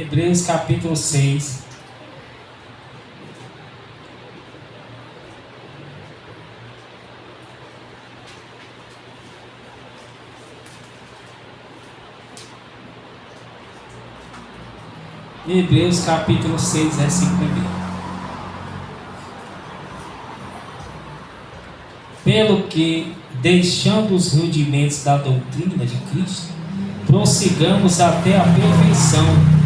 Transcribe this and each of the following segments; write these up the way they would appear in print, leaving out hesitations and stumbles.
Hebreus capítulo 6. Hebreus capítulo 6, versículo 1. Pelo que, deixando os rudimentos da doutrina de Cristo, prossigamos até a perfeição,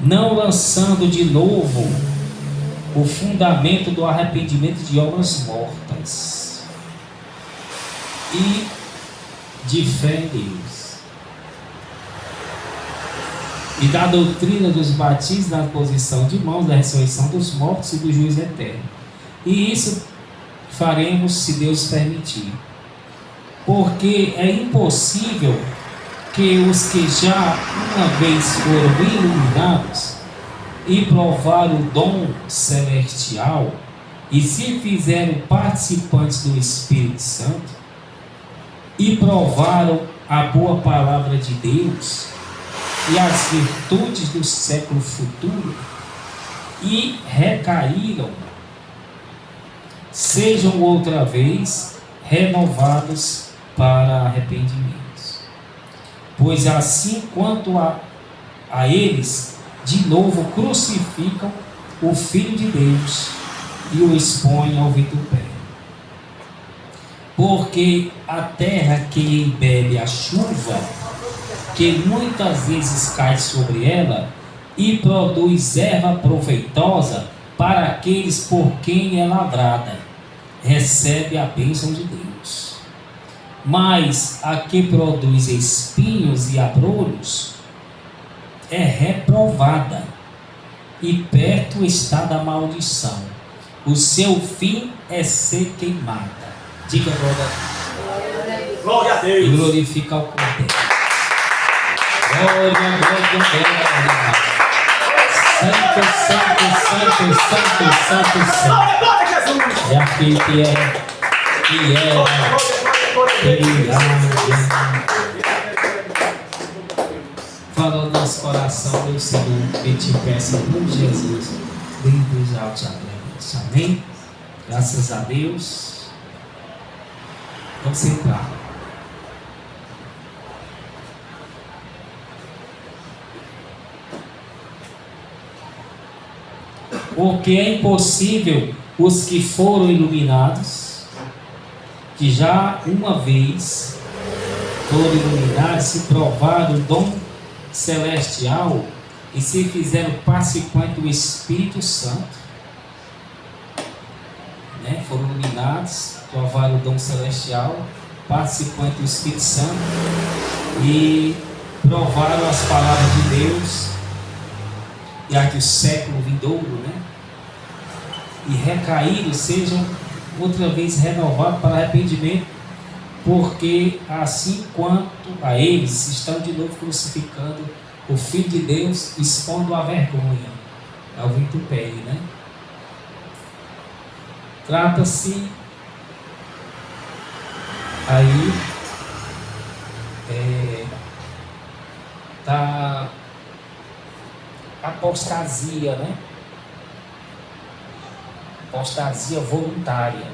não lançando de novo o fundamento do arrependimento de almas mortas e de fé em Deus, e da doutrina dos batismos, da posição de mãos, da ressurreição dos mortos e do juízo eterno. E isso faremos se Deus permitir, porque é impossível que os que já uma vez foram iluminados e provaram o dom celestial e se fizeram participantes do Espírito Santo e provaram a boa palavra de Deus e as virtudes do século futuro e recaíram, sejam outra vez renovados para arrependimentos. Pois assim quanto a eles, de novo crucificam o Filho de Deus e o expõem ao vitupério. Porque a terra que embebe a chuva, que muitas vezes cai sobre ela, e produz erva proveitosa para aqueles por quem é lavrada, recebe a bênção de Deus. Mas a que produz espinhos e abrolhos é reprovada, e perto está da maldição. O seu fim é ser queimada. Diga glória a Deus. E glorifica o Cordeiro. Glória, glória. Santo, santo, santo, santo, santo. É aquele que é, fala no nosso coração, meu Senhor, que te peço em nome de Jesus, bem-vindo já te agradeço. Amém? Graças a Deus. Vamos sentar. Porque é impossível os que foram iluminados, que já uma vez foram iluminados, se provaram o dom celestial e se fizeram participantes do Espírito Santo, né? Foram iluminados, provaram o dom celestial, participantes do Espírito Santo e provaram as palavras de Deus e a do século vindouro, né? E recaídos sejam outra vez renovados para arrependimento, porque assim quanto a eles estão de novo crucificando o Filho de Deus, expondo a vergonha ao vitupério, né? Trata-se aí da apostasia, né? Apostasia voluntária.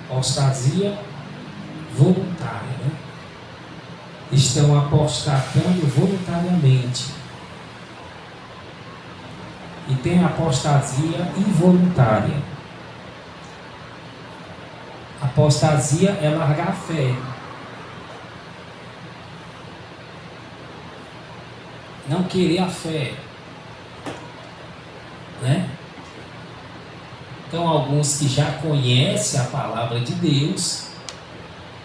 Apostasia voluntária, né? Estão apostatando voluntariamente. E tem a apostasia involuntária. Apostasia é largar a fé. Não querer a fé, né? Então, alguns que já conhecem a palavra de Deus,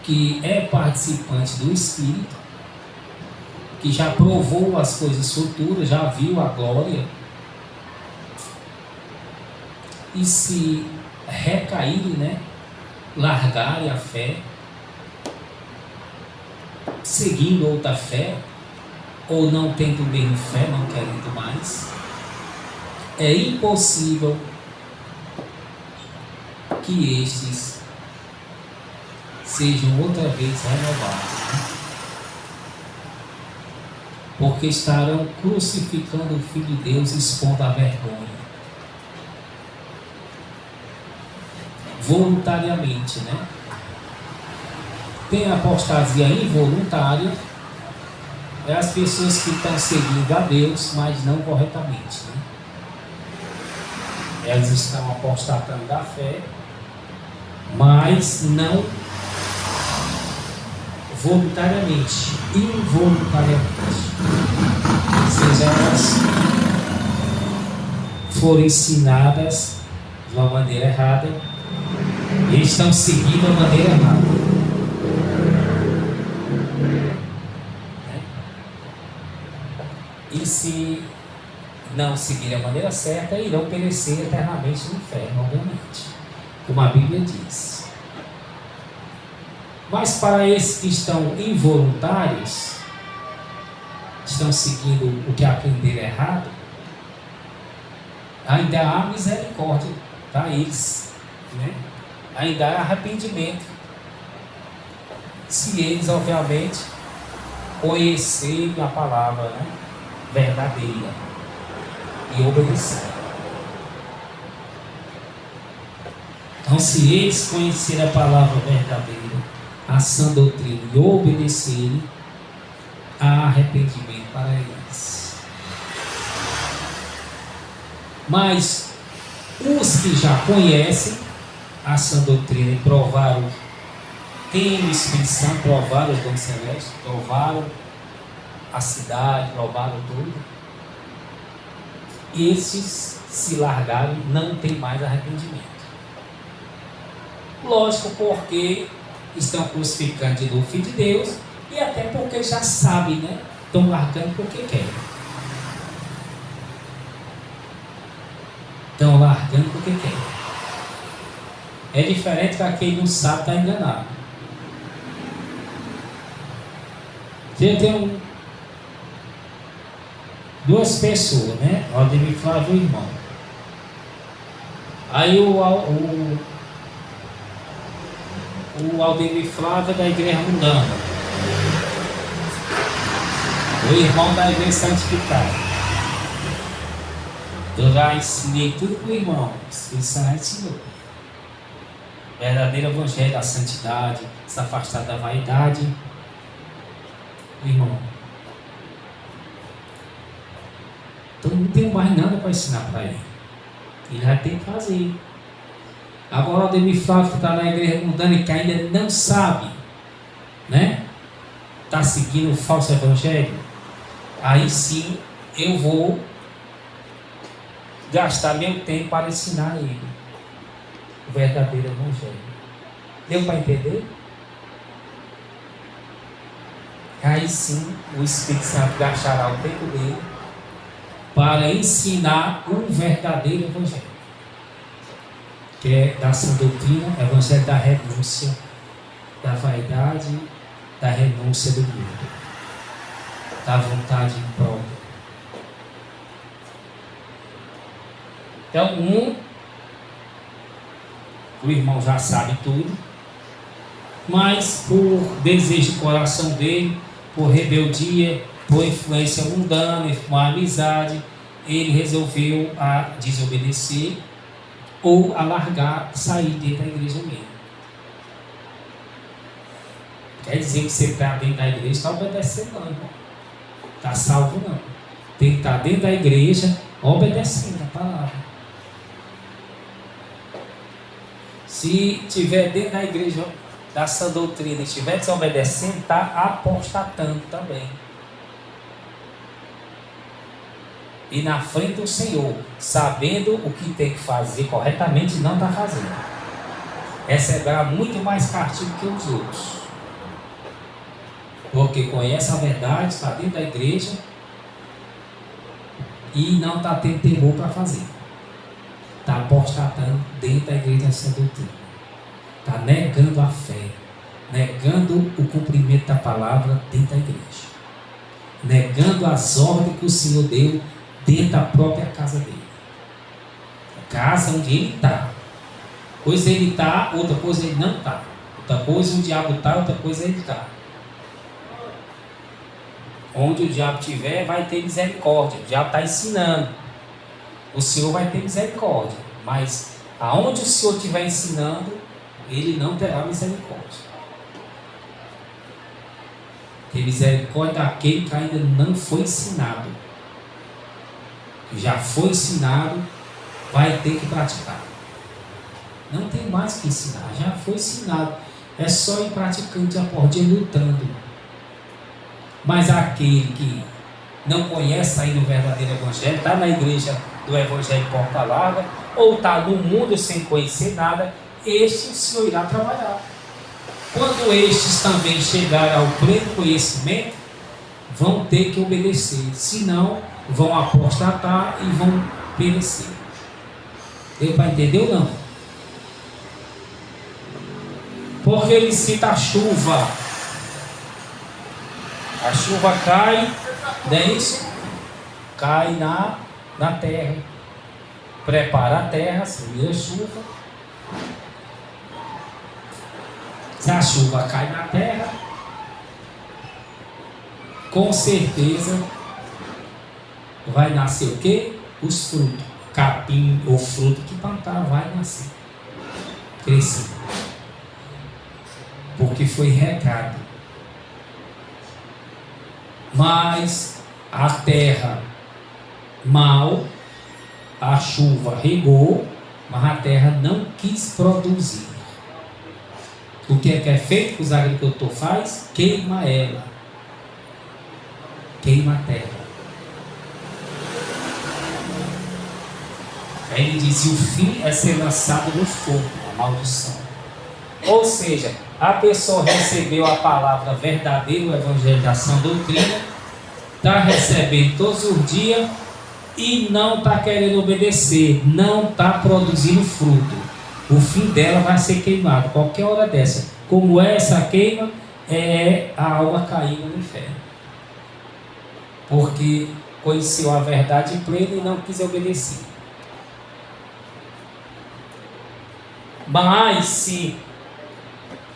que é participante do Espírito, que já provou as coisas futuras, já viu a glória, e se recaírem, né? Largarem a fé, seguindo outra fé, ou não tendo bem fé, não querendo mais, é impossível que estes sejam outra vez renovados, né? Porque estarão crucificando o Filho de Deus, expondo a vergonha. Voluntariamente, né? Tem a apostasia involuntária, é as pessoas que estão seguindo a Deus, mas não corretamente, né? Elas estão apostatando da fé, mas não voluntariamente, involuntariamente. Ou seja, elas foram ensinadas de uma maneira errada e estão seguindo a maneira errada. E se não seguirem a maneira certa, irão perecer eternamente no inferno, obviamente, como a Bíblia diz. Mas para esses que estão involuntários, estão seguindo o que aprenderam errado, ainda há misericórdia para eles, né? Ainda há arrependimento, se eles, obviamente, conhecerem a palavra, né, verdadeira e obedecer. Então, se eles conhecerem a palavra verdadeira, a sã doutrina e obedecerem, há arrependimento para eles. Mas os que já conhecem a sã doutrina e provaram, têm o Espírito Santo, provaram os dons celestes, provaram a cidade, provaram tudo, esses se largaram, não tem mais arrependimento. Lógico, porque estão crucificando de novo o Filho de Deus, e até porque já sabem, né? Estão largando porque querem. Estão largando porque querem. É diferente para quem não sabe, está enganado. Eu tenho duas pessoas, né? O Aldemir Flávio e o irmão. Aí o Aldemir Flávio é da Igreja Mundana, o irmão da Igreja Santificada. Eu já ensinei tudo para o irmão, ele já ensinou. Verdadeiro evangelho da santidade, se afastar da vaidade. Irmão, então não tenho mais nada para ensinar para ele. Ele vai ter que fazer. Agora o Aldemir Flávio que está na Igreja Mundana e que ainda não sabe, né? Está seguindo o falso evangelho. Aí sim eu vou gastar meu tempo para ensinar ele o verdadeiro evangelho. Deu para entender? Aí sim o Espírito Santo gastará o tempo dele para ensinar o verdadeiro evangelho, que é da sã doutrina, evangelho da renúncia, da vaidade, da renúncia do mundo, da vontade própria. Então, o irmão já sabe tudo, mas por desejo do coração dele, por rebeldia, por influência mundana, por amizade, ele resolveu a desobedecer ou a largar, sair dentro da igreja mesmo. Quer dizer que você está dentro da igreja, está obedecendo não, irmão. Está salvo não. Tem que estar dentro da igreja, obedecendo a palavra. Se estiver dentro da igreja da sã doutrina e estiver desobedecendo, está apostatando também. E na frente do Senhor, sabendo o que tem que fazer corretamente, não está fazendo, receberá muito mais castigo que os outros, porque conhece a verdade, está dentro da igreja e não está tendo temor para fazer, está apostatando dentro da igreja dessa doutrina, está negando a fé, negando o cumprimento da palavra dentro da igreja, negando as ordens que o Senhor deu dentro da própria casa dele, a casa onde ele está. coisa ele está, outra coisa ele não está. Outra coisa o diabo está, outra coisa ele está. Onde o diabo estiver, vai ter misericórdia. O diabo está ensinando. O Senhor vai ter misericórdia. Mas aonde o Senhor estiver ensinando, ele não terá misericórdia. Tem misericórdia daquele que ainda não foi ensinado. Que já foi ensinado, vai ter que praticar. Não tem mais que ensinar, já foi ensinado. É só ir praticando dia por dia, lutando. Mas aquele que não conhece ainda o verdadeiro Evangelho, está na igreja do Evangelho Porta Larga, ou está no mundo sem conhecer nada, este o Senhor irá trabalhar. Quando estes também chegarem ao pleno conhecimento, vão ter que obedecer, senão vão apostatar e vão perecer. Deu para entender ou não? Porque ele cita a chuva. A chuva cai, não é isso? Cai na terra. Prepara a terra, seria a chuva. Se a chuva cai na terra, com certeza vai nascer o quê? Os frutos. Capim ou fruto que plantar vai nascer. Crescer. Porque foi regado. Mas a terra mal, a chuva regou, mas a terra não quis produzir. O que é feito que os agricultores fazem? Queima ela. Queima a terra. Aí ele diz: o fim é ser lançado no fogo, a maldição. Ou seja, a pessoa recebeu a palavra verdadeira, o evangelho da sã doutrina, está recebendo todos os dias e não está querendo obedecer, não está produzindo fruto. O fim dela vai ser queimado, qualquer hora dessa. Como essa queima, é a alma caindo no inferno. Porque conheceu a verdade plena e não quis obedecer. Mas se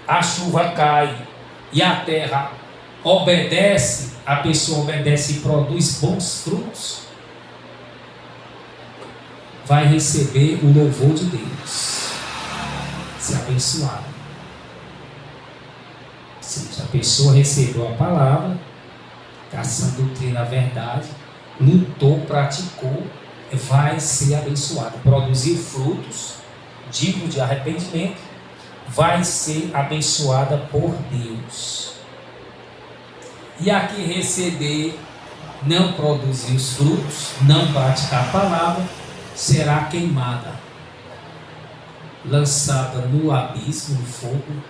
a chuva cai e a terra obedece, a pessoa obedece e produz bons frutos, vai receber o louvor de Deus, ser abençoado. Se a pessoa recebeu a palavra, a sã doutrina, a verdade, lutou, praticou, vai ser abençoado, produzir frutos dignos de arrependimento, vai ser abençoada por Deus. E aqui receber, não produzir os frutos, não praticar a palavra, será queimada, lançada no abismo, no fogo,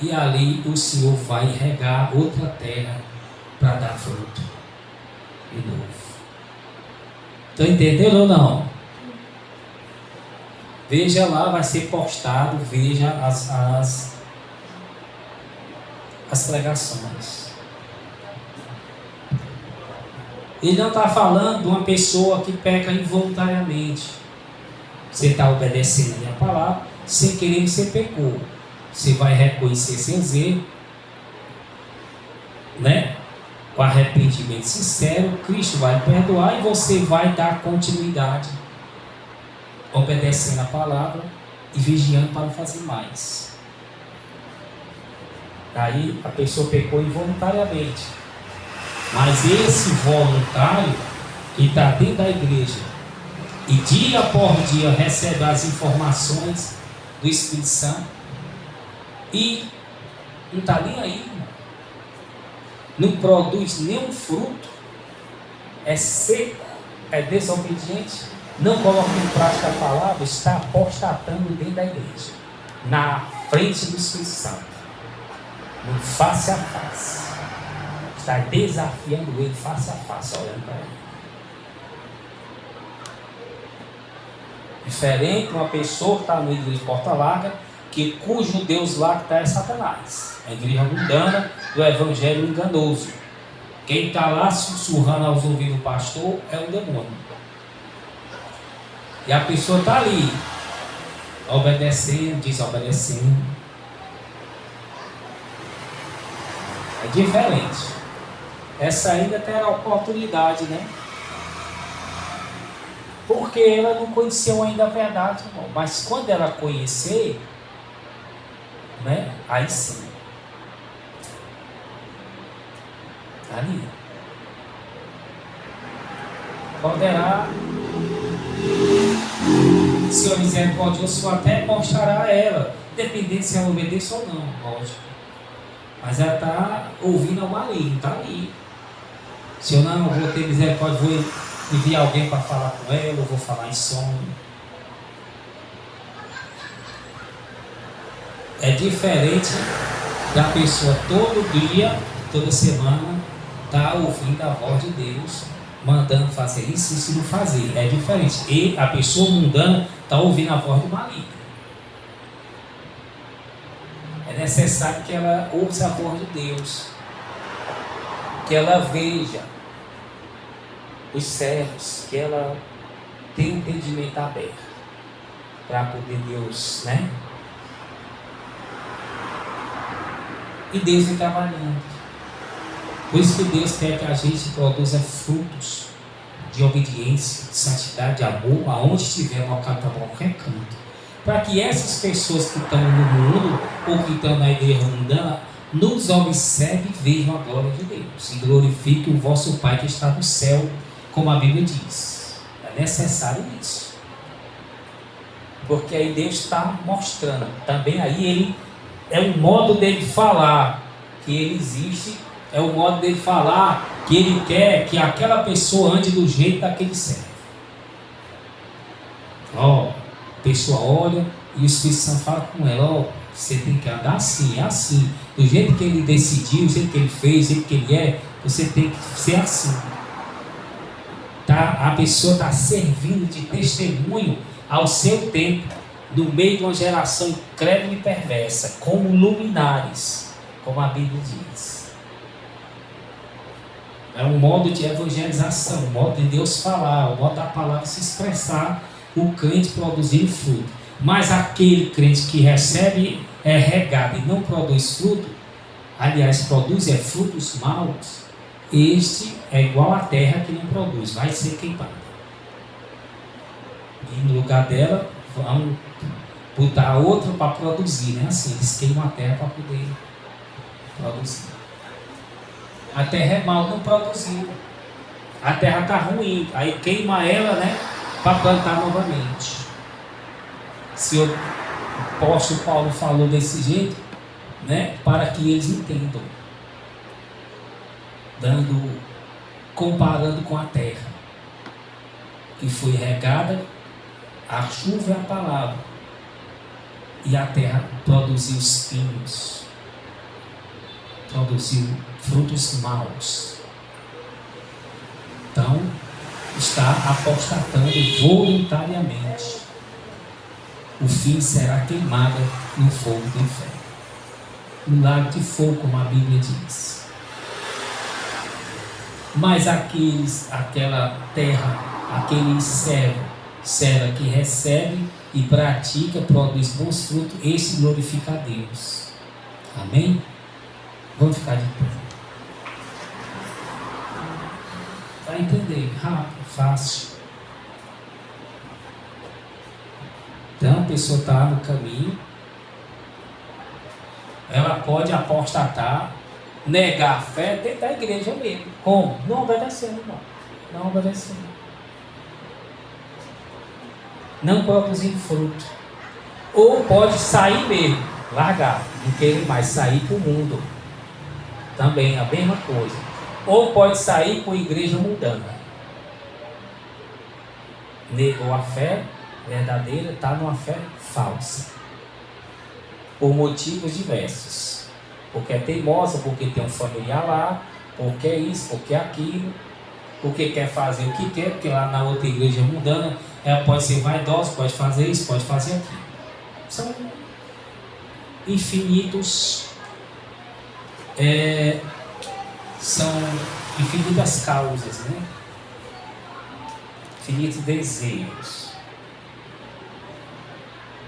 e ali o Senhor vai regar outra terra para dar fruto de novo. Estão entendendo ou não? Veja lá, vai ser postado, veja as pregações. Ele não está falando de uma pessoa que peca involuntariamente. Você está obedecendo a minha palavra, sem querer você pecou. Você vai reconhecer seus erros, né? Com arrependimento sincero, Cristo vai perdoar e você vai dar continuidade, obedecendo a palavra e vigiando para não fazer mais. Daí a pessoa pecou involuntariamente. Mas esse voluntário que está dentro da igreja e dia por dia recebe as informações do Espírito Santo e não está nem aí, irmão. Não produz nenhum fruto, é seco, é desobediente, não coloca em prática a palavra, está apostatando dentro da igreja, na frente do Espírito Santo, no face a face. Está desafiando ele face a face, olhando para ele. Diferente de uma pessoa que está na igreja de Porta Larga, cujo Deus lá que está é Satanás. A igreja mundana do evangelho enganoso. Quem está lá sussurrando aos ouvidos do pastor é o demônio. E a pessoa está ali, obedecendo, desobedecendo. É diferente. Essa ainda terá oportunidade, né? Porque ela não conheceu ainda a verdade, irmão. Mas quando ela conhecer, né? Aí sim. Ali. Poderá, Senhor misericordioso, Senhor até mostrará a ela, dependendo se ela obedece ou não, lógico. Mas ela está ouvindo ao maligno, está ali. Se eu não vou ter misericórdia, vou enviar alguém para falar com ela, eu vou falar em sonho. É diferente da pessoa todo dia, toda semana, tá ouvindo a voz de Deus, mandando fazer isso e não fazer. É diferente. E a pessoa mundana está ouvindo a voz do maligno. É necessário que ela ouça a voz de Deus, que ela veja os servos, que ela tenha um entendimento aberto para poder Deus, né? E Deus vem trabalhando. Por isso que Deus quer que a gente produza frutos de obediência, de santidade, de amor, aonde estiver, no qualquer canto. Para que essas pessoas que estão no mundo, ou que estão na igreja mundana, nos observem e vejam a glória de Deus. E glorifiquem o vosso Pai que está no céu, como a Bíblia diz. É necessário isso. Porque aí Deus está mostrando. Também aí ele é um modo dele falar que ele existe, é o modo dele falar que ele quer que aquela pessoa ande do jeito daquele servo. Ó, a pessoa olha e o Espírito Santo fala com ela, ó, você tem que andar assim, é assim. Do jeito que ele decidiu, do jeito que ele fez, do jeito que ele é, você tem que ser assim. Tá? A pessoa está servindo de testemunho ao seu tempo, no meio de uma geração incrédula e perversa, como luminares, como a Bíblia diz. É um modo de evangelização, um modo de Deus falar, um modo da palavra se expressar, o crente produzindo fruto. Mas aquele crente que recebe, é regado e não produz fruto, aliás, produz frutos maus, este é igual à terra que não produz, vai ser queimada. E no lugar dela, vão botar outra para produzir, né? Assim, eles queimam a terra para poder produzir. A terra é mal, não produziu. A terra está ruim, aí queima ela, né? Para plantar novamente. Se o apóstolo Paulo falou desse jeito, né? Para que eles entendam, comparando com a terra que foi regada, a chuva é a palavra, e a terra produziu espinhos, produziu frutos maus. Então, está apostatando voluntariamente. O fim será queimada no fogo do inferno, no lago de fogo, como a Bíblia diz. Mas aquela terra, aquele serva que recebe e pratica, produz bons frutos, esse glorifica a Deus. Amém? Vamos ficar de pé. Para entender, rápido, fácil. Então a pessoa está no caminho, ela pode apostatar, negar a fé dentro da igreja mesmo. Como? Não obedecendo, irmão. Não obedecendo. Não produzindo fruto. Ou pode sair mesmo, largar, não querer mais sair para o mundo. Também a mesma coisa. Ou pode sair com a igreja mundana. Negou a fé verdadeira, está numa fé falsa. Por motivos diversos. Porque é teimosa, porque tem um familiar lá, porque é isso, porque é aquilo, porque quer fazer o que quer, porque lá na outra igreja mundana ela pode ser vaidosa, pode fazer isso, pode fazer aquilo. São infinitos, são infinitas causas, né? Infinitos desejos.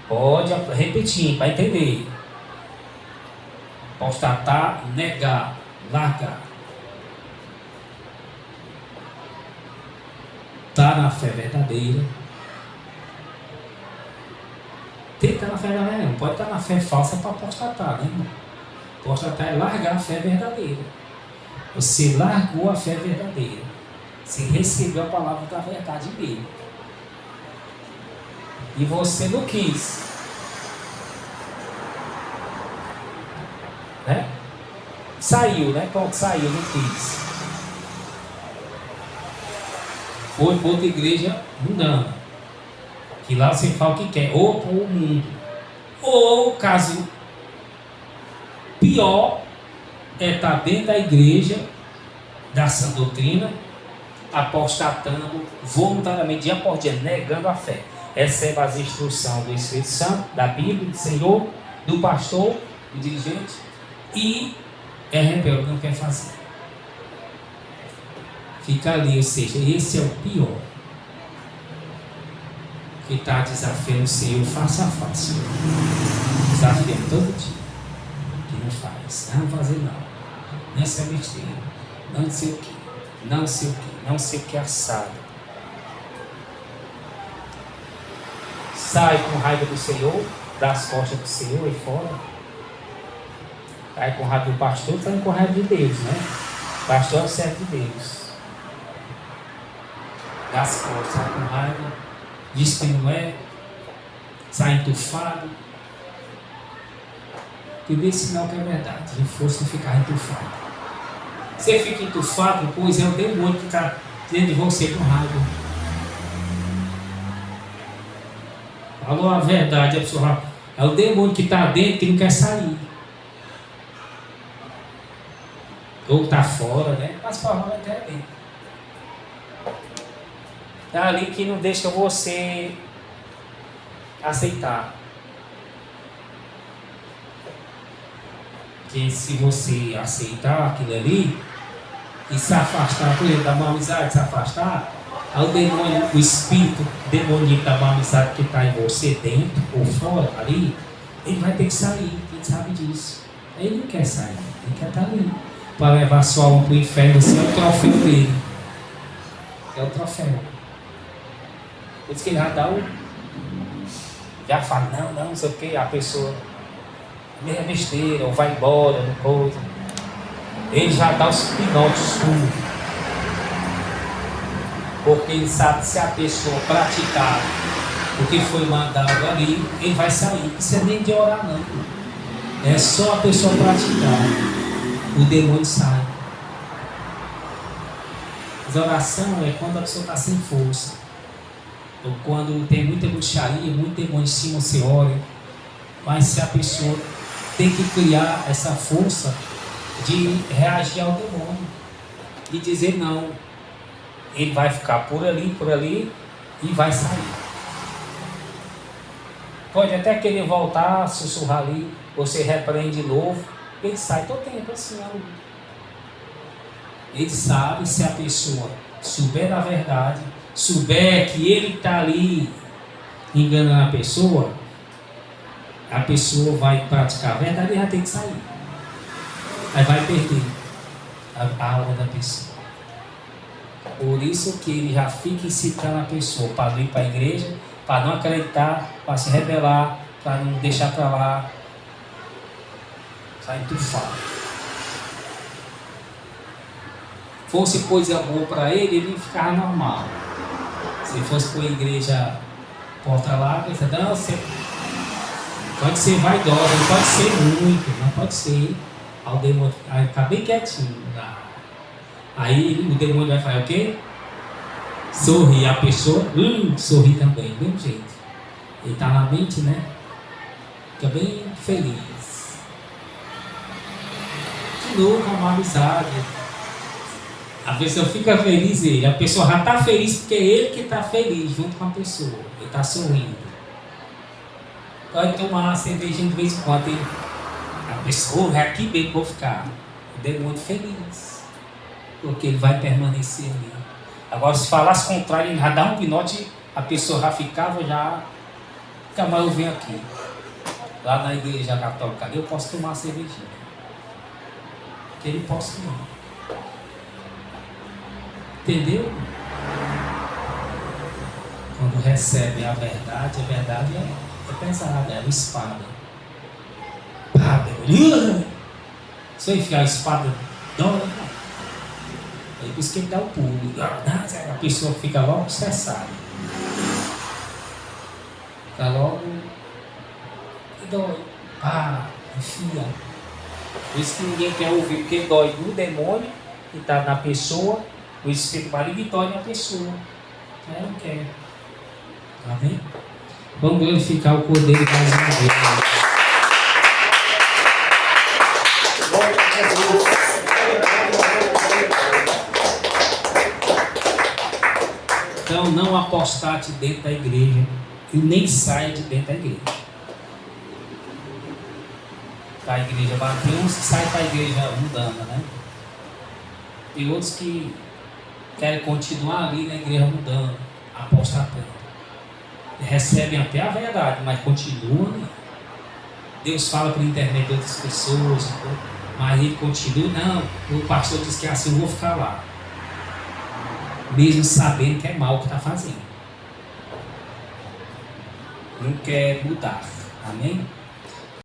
Pode repetir, para entender. Apostatar, negar, largar. Está na fé verdadeira. Tem que estar na fé verdadeira, não pode estar na fé falsa para apostatar, né, irmão? Apostatar é largar a fé verdadeira. Você largou a fé verdadeira. Você recebeu a palavra da verdade dele. E você não quis. Né? Saiu, né? Pronto, saiu, não quis. Foi para outra igreja mundana. Que lá você fala o que quer. Ou para o mundo. Ou, caso pior, é estar dentro da igreja, da sã doutrina, apostatando voluntariamente, dia por dia, negando a fé. Recebe as instruções do Espírito Santo, da Bíblia, do Senhor, do pastor, do dirigente, e é rebelde, não quer fazer. Fica ali, ou seja, esse é o pior. Que está desafiando o Senhor face a face. Desafiando todo dia. Que não faz. Não fazer não. Não é besteira. Não sei o que. Não sei o que. Não sei o que é assado. Sai com raiva do Senhor, das costas do Senhor e fora. Sai com raiva do pastor, sai com raiva de Deus, né? O pastor é o servo de Deus. Das costas, sai com raiva, diz que não é, sai entufado. E vê sinal que é verdade, de força ficar entufado. Você fica entufado, pois é o demônio que está dentro de você com raiva. Falou a verdade, a pessoa, é o demônio que está dentro que não quer sair. Ou está fora, né? Mas falando até dentro. É ali que não deixa você aceitar. Que se você aceitar aquilo ali e se afastar, por exemplo, da má amizade, se afastar, aí o demônio, o espírito demoníaco da má amizade que está em você, dentro ou fora, ali, ele vai ter que sair, ele sabe disso. Ele não quer sair, ele quer estar ali. Para levar sua alma para o inferno, você é o troféu dele. É o troféu. Por isso que ele já dá o. Já fala, não sei o que, a pessoa. Meia besteira, ou vai embora, não coisa. Ele já dá os pinotes tudo. Porque ele sabe que se a pessoa praticar o que foi mandado ali, ele vai sair. Não precisa nem de orar, não. É só a pessoa praticar. O demônio sai. Mas a oração é quando a pessoa está sem força. Ou quando tem muita bruxaria, muito demônio em cima, você ora. Mas se a pessoa tem que criar essa força de reagir ao demônio. E dizer não. Ele vai ficar por ali e vai sair. Pode até querer voltar, sussurrar ali, você repreende de novo. Ele sai todo tempo assim, ele sabe, se a pessoa souber da verdade, souber que ele está ali enganando a pessoa vai praticar a verdade e vai ter que sair. Aí vai perder a alma da pessoa. Por isso que ele já fica incitando a pessoa para vir para a igreja, para não acreditar, para se rebelar, para não deixar para lá. Sai entufado. Fosse coisa boa para ele, ele ficava normal. Se fosse para a igreja porta lá, ele disse, não, você pode ser vaidosa, não pode ser muito, não pode ser. Aí o demônio fica bem quietinho. Aí o demônio vai falar o quê? Sorrir. A pessoa sorri também, do mesmo jeito. Ele está na mente, né? Fica bem feliz. De novo, uma amizade. A pessoa fica feliz, a pessoa já está feliz porque é ele que está feliz junto com a pessoa. Ele está sorrindo. Pode tomar uma cervejinha de vez em quando. A pessoa é aqui mesmo, vou ficar. O demônio feliz. Porque ele vai permanecer ali. Agora, se falasse contrário, ele já dá um pinote, a pessoa já ficava Nunca mais eu venho aqui. Lá na igreja católica, eu posso tomar cervejinha. Que ele possa não. Entendeu? Quando recebe a verdade é pesada, é uma espada. Pá, se eu enfiar a espada, dói. Aí por isso que ele dá o pulo. A pessoa fica logo estressada. Fica logo. Dói. Pá, enfia. Por isso que ninguém quer ouvir, porque dói no demônio que está na pessoa, o espírito maligno dói na pessoa. Aí não quer. Amém? Vamos glorificar o Cordeiro mais uma vez. Então não apostate dentro da igreja e nem saia de dentro da igreja. Tá, a igreja bateu, uns que saem para a igreja mudando, né? E outros que querem continuar ali na igreja mudando, apostatando. Recebem até a verdade, mas continuam. Deus fala por intermédio de outras pessoas, mas ele continua. Não, o pastor diz que é assim, eu vou ficar lá, mesmo sabendo que é mal o que está fazendo. Não quer mudar. Amém?